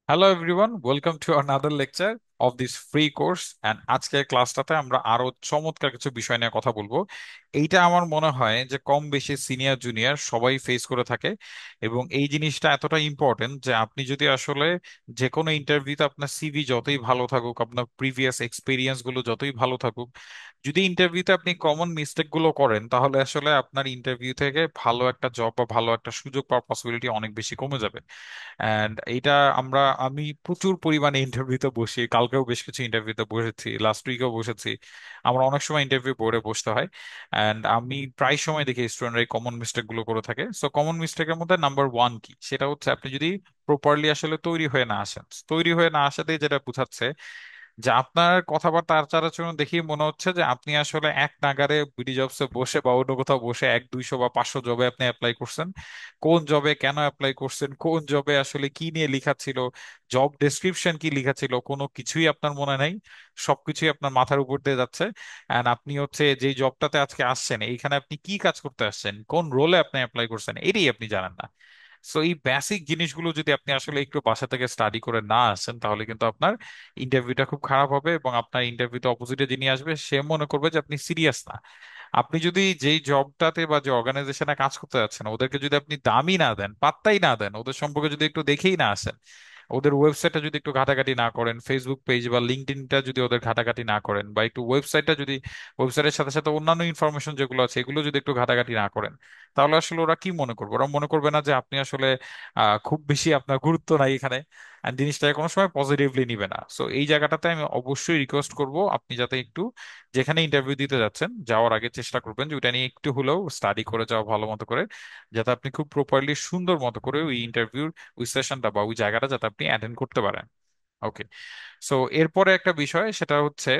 Hello everyone, welcome to another lecture of this free course. And আজকের ক্লাসটাতে আমরা আরো চমৎকার কিছু বিষয় নিয়ে কথা বলবো। এইটা আমার মনে হয় যে কম বেশি সিনিয়র জুনিয়র সবাই ফেস করে থাকে, এবং এই জিনিসটা এতটা ইম্পর্টেন্ট যে আপনি যদি আসলে যে কোনো ইন্টারভিউতে আপনার সিভি যতই ভালো থাকুক, আপনার প্রিভিয়াস এক্সপিরিয়েন্স গুলো যতই ভালো থাকুক, যদি ইন্টারভিউতে আপনি কমন মিস্টেক গুলো করেন, তাহলে আসলে আপনার ইন্টারভিউ থেকে ভালো একটা জব বা ভালো একটা সুযোগ পাওয়ার পসিবিলিটি অনেক বেশি কমে যাবে। অ্যান্ড এইটা আমি প্রচুর পরিমাণে ইন্টারভিউতে বসি, কালকেও বেশ কিছু ইন্টারভিউতে বসেছি, লাস্ট উইকেও বসেছি। আমরা অনেক সময় ইন্টারভিউ বোর্ডে বসতে হয়, অ্যান্ড আমি প্রায় সময় দেখি স্টুডেন্টরা এই কমন মিস্টেক গুলো করে থাকে। সো কমন মিস্টেকের মধ্যে নাম্বার ওয়ান কি, সেটা হচ্ছে আপনি যদি প্রপারলি আসলে তৈরি হয়ে না আসেন। তৈরি হয়ে না আসাতেই যেটা বোঝাচ্ছে যে আপনার কথাবার্তা আচার আচরণ দেখেই মনে হচ্ছে যে আপনি আসলে এক নাগারে বিডি জবসে বসে বা অন্য কোথাও বসে 100 200 বা 500 জবে আপনি অ্যাপ্লাই করছেন। কোন জবে কেন অ্যাপ্লাই করছেন, কোন জবে আসলে কি নিয়ে লেখা ছিল, জব ডেসক্রিপশন কি লেখা ছিল, কোনো কিছুই আপনার মনে নাই। সবকিছুই আপনার মাথার উপর দিয়ে যাচ্ছে। এন্ড আপনি হচ্ছে যেই জবটাতে আজকে আসছেন, এইখানে আপনি কি কাজ করতে আসছেন, কোন রোলে আপনি অ্যাপ্লাই করছেন, এটাই আপনি জানেন না। সো এই বেসিক জিনিসগুলো যদি আপনি আসলে একটু বাসা থেকে স্টাডি করে না আসেন, তাহলে কিন্তু আপনার ইন্টারভিউটা খুব খারাপ হবে, এবং আপনার ইন্টারভিউতে অপোজিটে যিনি আসবে সে মনে করবে যে আপনি সিরিয়াস না। আপনি যদি যেই জবটাতে বা যে অর্গানাইজেশনে কাজ করতে যাচ্ছেন, ওদেরকে যদি আপনি দামই না দেন, পাত্তাই না দেন, ওদের সম্পর্কে যদি একটু দেখেই না আসেন, ওদের ওয়েবসাইটটা যদি একটু ঘাটাঘাটি না করেন, ফেসবুক পেজ বা লিঙ্কডইনটা যদি ওদের ঘাটাঘাটি না করেন, বা একটু ওয়েবসাইটটা যদি, ওয়েবসাইটের সাথে সাথে অন্যান্য ইনফরমেশন যেগুলো আছে এগুলো যদি একটু ঘাটাঘাটি না করেন, তাহলে আসলে ওরা কি মনে করবে? ওরা মনে করবে না যে আপনি আসলে খুব বেশি আপনার গুরুত্ব নাই এখানে, আর জিনিসটাকে কোনো সময় পজিটিভলি নিবে না। সো এই জায়গাটাতে আমি অবশ্যই রিকোয়েস্ট করব আপনি যাতে একটু, যেখানে ইন্টারভিউ দিতে যাচ্ছেন যাওয়ার আগে চেষ্টা করবেন যে ওটা নিয়ে একটু হলেও স্টাডি করে যাওয়া, ভালো মতো করে, যাতে আপনি খুব প্রপারলি সুন্দর মতো করে ওই ইন্টারভিউর ওই সেশনটা বা ওই জায়গাটা যাতে আপনি অ্যাটেন্ড করতে পারেন। ওকে। সো এরপরে একটা বিষয়, সেটা হচ্ছে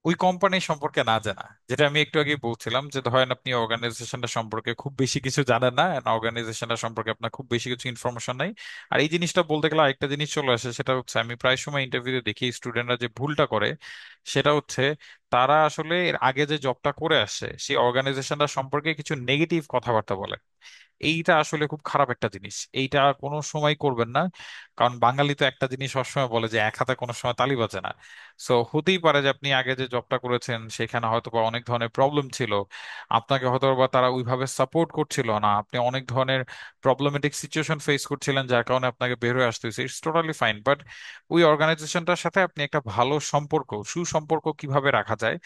ওই কোম্পানি সম্পর্কে না জানা, যেটা আমি একটু আগে বলছিলাম, যে ধরেন আপনি অর্গানাইজেশনটা সম্পর্কে খুব বেশি কিছু জানেন না, অর্গানাইজেশনটা সম্পর্কে আপনার খুব বেশি কিছু ইনফরমেশন নাই। আর এই জিনিসটা বলতে গেলে আরেকটা জিনিস চলে আসে, সেটা হচ্ছে আমি প্রায় সময় ইন্টারভিউতে দেখি স্টুডেন্টরা যে ভুলটা করে, সেটা হচ্ছে তারা আসলে এর আগে যে জবটা করে আসে সেই অর্গানাইজেশনটা সম্পর্কে কিছু নেগেটিভ কথাবার্তা বলে। এইটা আসলে খুব খারাপ একটা জিনিস, এইটা কোনো সময় করবেন না। কারণ বাঙালি তো একটা জিনিস সবসময় বলে যে এক হাতে কোনো সময় তালি বাজে না। সো হতেই পারে যে আপনি আগে যে জবটা করেছেন সেখানে হয়তো বা অনেক ধরনের প্রবলেম ছিল, আপনাকে হয়তো বা তারা ওইভাবে সাপোর্ট করছিল না, আপনি অনেক ধরনের প্রবলেমেটিক সিচুয়েশন ফেস করছিলেন যার কারণে আপনাকে বের হয়ে আসতে হয়েছে। ইটস টোটালি ফাইন, বাট ওই অর্গানাইজেশনটার সাথে আপনি একটা ভালো সম্পর্ক, সুসম্পর্ক কিভাবে রাখা যায়,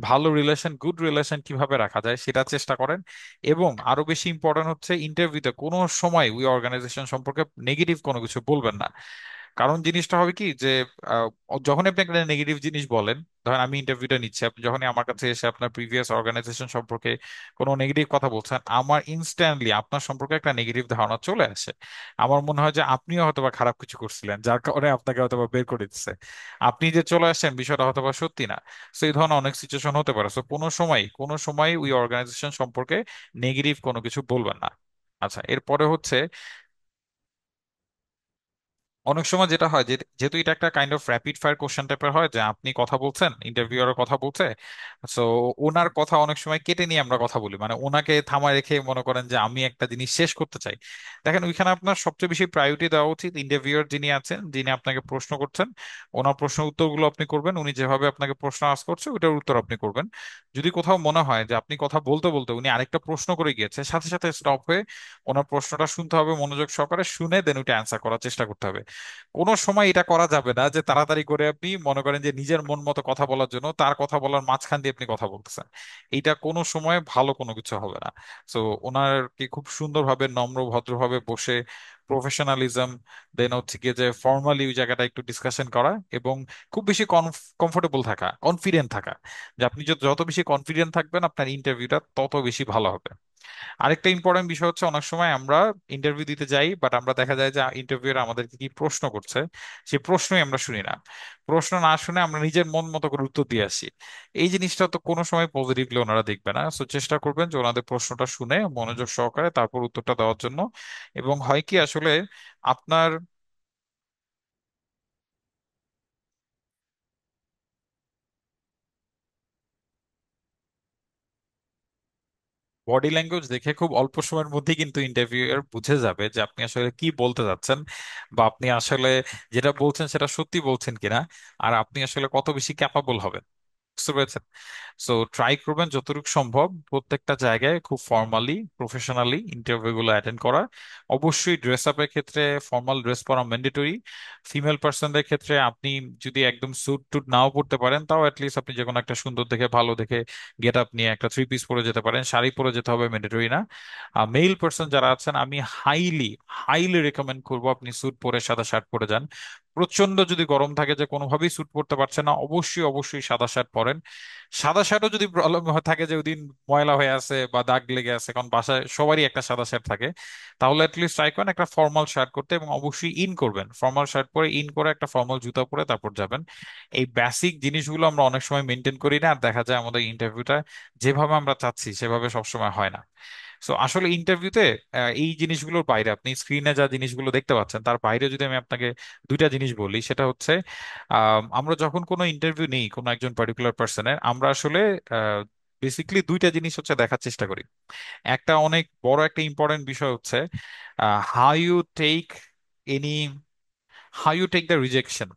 ভালো রিলেশন, গুড রিলেশন কিভাবে রাখা যায় সেটা চেষ্টা করেন। এবং আরো বেশি ইম্পর্টেন্ট হচ্ছে ইন্টারভিউতে কোনো সময় ওই অর্গানাইজেশন সম্পর্কে নেগেটিভ কোনো কিছু বলবেন না। কারণ জিনিসটা হবে কি যে আহ, যখন আপনি একটা নেগেটিভ জিনিস বলেন, ধরেন আমি ইন্টারভিউটা নিচ্ছি, আপনি যখনই আমার কাছে এসে আপনার প্রিভিয়াস অর্গানাইজেশন সম্পর্কে কোনো নেগেটিভ কথা বলছেন, আমার ইনস্ট্যান্টলি আপনার সম্পর্কে একটা নেগেটিভ ধারণা চলে আসে। আমার মনে হয় যে আপনিও হয়তোবা খারাপ কিছু করছিলেন যার কারণে আপনাকে হয়তোবা বের করে দিচ্ছে। আপনি যে চলে আসছেন বিষয়টা হয়তোবা সত্যি না। সো এই ধরনের অনেক সিচুয়েশন হতে পারে। সো কোনো সময় ওই অর্গানাইজেশন সম্পর্কে নেগেটিভ কোনো কিছু বলবেন না। আচ্ছা, এরপরে হচ্ছে অনেক সময় যেটা হয় যে, যেহেতু এটা একটা kind of rapid fire question টাইপের হয়, যে আপনি কথা বলছেন, ইন্টারভিউয়ার কথা বলছে, সো ওনার কথা অনেক সময় কেটে নিয়ে আমরা কথা বলি, মানে ওনাকে থামায় রেখে মনে করেন যে আমি একটা জিনিস শেষ করতে চাই। দেখেন, ওইখানে আপনার সবচেয়ে বেশি প্রায়োরিটি দেওয়া উচিত ইন্টারভিউয়ার যিনি আছেন, যিনি আপনাকে প্রশ্ন করছেন, ওনার প্রশ্ন উত্তরগুলো আপনি করবেন, উনি যেভাবে আপনাকে প্রশ্ন আস করছে ওইটার উত্তর আপনি করবেন। যদি কোথাও মনে হয় যে আপনি কথা বলতে বলতে উনি আরেকটা প্রশ্ন করে গিয়েছে, সাথে সাথে স্টপ হয়ে ওনার প্রশ্নটা শুনতে হবে, মনোযোগ সহকারে শুনে দেন ওইটা অ্যান্সার করার চেষ্টা করতে হবে। কোনো সময় এটা করা যাবে না যে তাড়াতাড়ি করে আপনি মনে করেন যে নিজের মন মতো কথা বলার জন্য তার কথা বলার মাঝখান দিয়ে আপনি কথা বলতেছেন। এইটা কোনো সময় ভালো কোনো কিছু হবে না। সো ওনারকে খুব সুন্দরভাবে নম্র ভদ্রভাবে বসে প্রফেশনালিজম, দেন হচ্ছে গিয়ে যে ফর্মালি ওই জায়গাটা একটু ডিসকাশন করা, এবং খুব বেশি কমফোর্টেবল থাকা, কনফিডেন্ট থাকা, যে আপনি যত যত বেশি কনফিডেন্ট থাকবেন আপনার ইন্টারভিউটা তত বেশি ভালো হবে। আরেকটা ইম্পর্টেন্ট বিষয় হচ্ছে অনেক সময় আমরা ইন্টারভিউ দিতে যাই, বাট আমরা দেখা যায় যে ইন্টারভিউয়ার আমাদেরকে কি প্রশ্ন করছে সেই প্রশ্নই আমরা শুনি না। প্রশ্ন না শুনে আমরা নিজের মন মতো করে উত্তর দিয়ে আসি। এই জিনিসটা তো কোনো সময় পজিটিভলি ওনারা দেখবে না। সো চেষ্টা করবেন যে ওনাদের প্রশ্নটা শুনে মনোযোগ সহকারে তারপর উত্তরটা দেওয়ার জন্য। এবং হয় কি আসলে আপনার বডি ল্যাঙ্গুয়েজ দেখে খুব অল্প সময়ের মধ্যেই কিন্তু ইন্টারভিউয়ার বুঝে যাবে যে আপনি আসলে কি বলতে যাচ্ছেন, বা আপনি আসলে যেটা বলছেন সেটা সত্যি বলছেন কিনা, আর আপনি আসলে কত বেশি ক্যাপাবল হবেন। বুঝতে পেরেছেন? সো ট্রাই করবেন যতটুকু সম্ভব প্রত্যেকটা জায়গায় খুব ফর্মালি প্রফেশনালি ইন্টারভিউ গুলো অ্যাটেন্ড করা। অবশ্যই ড্রেস আপের ক্ষেত্রে ফর্মাল ড্রেস পরা ম্যান্ডেটরি। ফিমেল পার্সনদের ক্ষেত্রে আপনি যদি একদম স্যুট টুট নাও পরতে পারেন, তাও অ্যাটলিস্ট আপনি যে কোনো একটা সুন্দর দেখে ভালো দেখে গেট আপ নিয়ে একটা থ্রি পিস পরে যেতে পারেন, শাড়ি পরে যেতে হবে ম্যান্ডেটরি না। মেল পার্সন যারা আছেন আমি হাইলি হাইলি রেকমেন্ড করবো আপনি স্যুট পরে সাদা শার্ট পরে যান। প্রচন্ড যদি গরম থাকে যে কোনোভাবেই স্যুট পরতে পারছেন না, অবশ্যই অবশ্যই সাদা শার্ট পরেন। সাদা শার্টও যদি প্রবলেম থাকে যে ওইদিন ময়লা হয়ে আছে বা দাগ লেগে আছে, কারণ বাসায় সবারই একটা সাদা শার্ট থাকে, তাহলে অ্যাটলিস্ট ট্রাই করেন একটা ফর্মাল শার্ট করতে, এবং অবশ্যই ইন করবেন, ফর্মাল শার্ট পরে ইন করে একটা ফর্মাল জুতা পরে তারপর যাবেন। এই বেসিক জিনিসগুলো আমরা অনেক সময় মেনটেন করি না, আর দেখা যায় আমাদের ইন্টারভিউটা যেভাবে আমরা চাচ্ছি সেভাবে সবসময় হয় না। সো আসলে ইন্টারভিউতে এই জিনিসগুলোর বাইরে আপনি স্ক্রিনে যা জিনিসগুলো দেখতে পাচ্ছেন তার বাইরে যদি আমি আপনাকে দুইটা জিনিস বলি, সেটা হচ্ছে আমরা যখন কোনো ইন্টারভিউ নিই কোনো একজন পার্টিকুলার পার্সনের, আমরা আসলে বেসিক্যালি দুইটা জিনিস হচ্ছে দেখার চেষ্টা করি। একটা অনেক বড় একটা ইম্পর্টেন্ট বিষয় হচ্ছে how you take any how you take the rejection.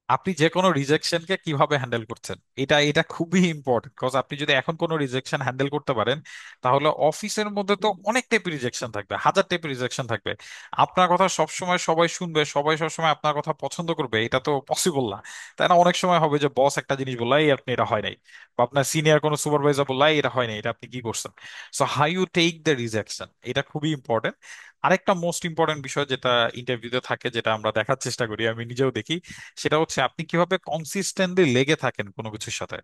আপনি যে কোনো রিজেকশনকে কিভাবে হ্যান্ডেল করছেন, এটা এটা খুবই ইম্পর্টেন্ট। কজ আপনি যদি এখন কোনো রিজেকশন হ্যান্ডেল করতে পারেন, তাহলে অফিসের মধ্যে তো অনেক টাইপের রিজেকশন থাকবে, হাজার টাইপের রিজেকশন থাকবে। আপনার কথা সবসময় সবাই শুনবে, সবাই সবসময় আপনার কথা পছন্দ করবে, এটা তো পসিবল না। তাই না? অনেক সময় হবে যে বস একটা জিনিস বললো, এই আপনি এটা হয় নাই, বা আপনার সিনিয়র কোনো সুপারভাইজার বললো, এই এটা হয় নাই, এটা আপনি কি করছেন। So how you take the rejection, এটা খুবই ইম্পর্টেন্ট। আরেকটা মোস্ট ইম্পর্টেন্ট বিষয় যেটা ইন্টারভিউতে থাকে, যেটা আমরা দেখার চেষ্টা করি, আমি নিজেও দেখি, সেটা হচ্ছে আপনি কিভাবে কনসিস্টেন্টলি লেগে থাকেন কোনো কিছুর সাথে।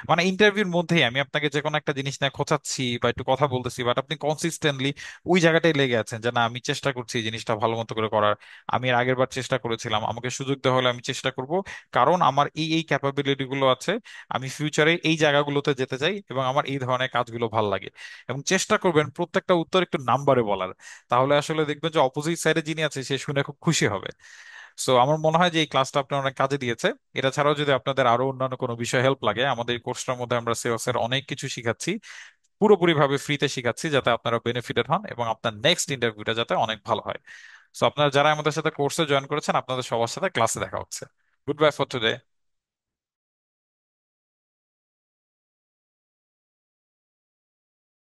মানে ইন্টারভিউর মধ্যেই আমি আপনাকে যে কোনো একটা জিনিস নিয়ে খোঁচাচ্ছি বা একটু কথা বলতেছি, বাট আপনি কনসিস্টেন্টলি ওই জায়গাটাই লেগে আছেন যে না আমি চেষ্টা করছি এই জিনিসটা ভালো মতো করে করার, আমি এর আগের বার চেষ্টা করেছিলাম, আমাকে সুযোগ দেওয়া হলে আমি চেষ্টা করব, কারণ আমার এই এই ক্যাপাবিলিটি গুলো আছে, আমি ফিউচারে এই জায়গাগুলোতে যেতে চাই এবং আমার এই ধরনের কাজগুলো ভালো লাগে। এবং চেষ্টা করবেন প্রত্যেকটা উত্তর একটু নাম্বারে বলার, তাহলে আসলে দেখবেন যে অপোজিট সাইডে যিনি আছে সে শুনে খুব খুশি হবে। সো আমার মনে হয় যে এই ক্লাসটা আপনার অনেক কাজে দিয়েছে। এটা ছাড়াও যদি আপনাদের আরো অন্যান্য কোনো বিষয় হেল্প লাগে, আমাদের এই কোর্সটার মধ্যে আমরা সেলস এর অনেক কিছু শিখাচ্ছি, পুরোপুরি ভাবে ফ্রিতে শিখাচ্ছি, যাতে আপনারা বেনিফিটেড হন এবং আপনার নেক্সট ইন্টারভিউটা যাতে অনেক ভালো হয়। সো আপনারা যারা আমাদের সাথে কোর্সে জয়েন করেছেন, আপনাদের সবার সাথে ক্লাসে দেখা হচ্ছে। Good bye for today.